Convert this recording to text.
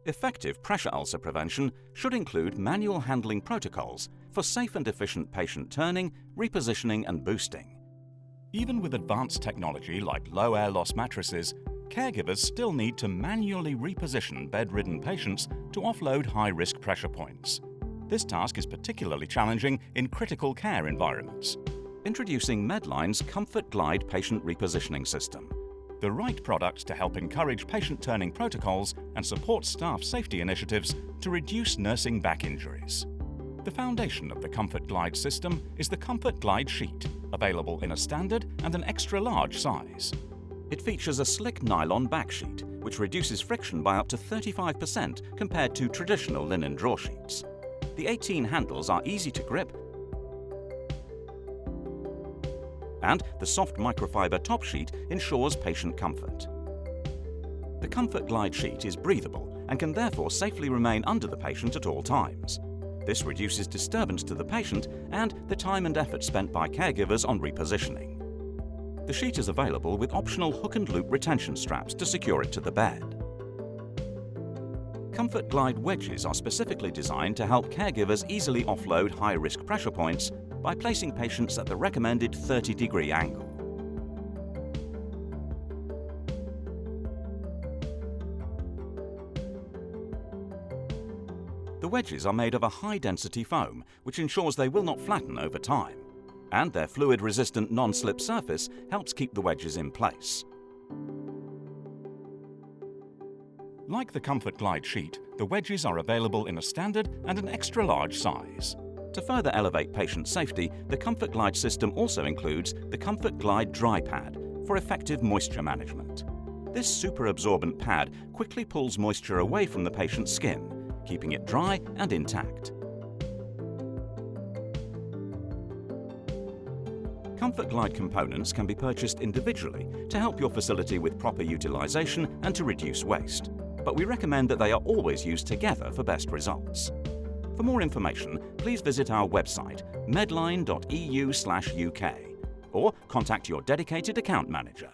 Effective pressure ulcer prevention should include manual handling protocols for safe and efficient patient turning, repositioning and boosting. Even with advanced technology like low air loss mattresses, caregivers still need to manually reposition bedridden patients to offload high-risk pressure points. This task is particularly challenging in critical care environments. Introducing Medline's Comfort Glide patient repositioning system. The right product to help encourage patient turning protocols and support staff safety initiatives to reduce nursing back injuries. The foundation of the Comfort Glide system is the Comfort Glide sheet, available in a standard and an extra large size. It features a slick nylon back sheet, which reduces friction by up to 35% compared to traditional linen draw sheets. The 18 handles are easy to grip, and the soft microfiber top sheet ensures patient comfort. The Comfort Glide sheet is breathable and can therefore safely remain under the patient at all times. This reduces disturbance to the patient and the time and effort spent by caregivers on repositioning. The sheet is available with optional hook and loop retention straps to secure it to the bed. Comfort Glide wedges are specifically designed to help caregivers easily offload high-risk pressure points by placing patients at the recommended 30-degree angle. The wedges are made of a high-density foam, which ensures they will not flatten over time, and their fluid-resistant non-slip surface helps keep the wedges in place. Like the Comfort Glide sheet, the wedges are available in a standard and an extra large size. To further elevate patient safety, the Comfort Glide system also includes the Comfort Glide drypad for effective moisture management. This super-absorbent pad quickly pulls moisture away from the patient's skin, keeping it dry and intact. Comfort Glide components can be purchased individually to help your facility with proper utilization and to reduce waste, but we recommend that they are always used together for best results. For more information, please visit our website, medline.eu/UK, or contact your dedicated account manager.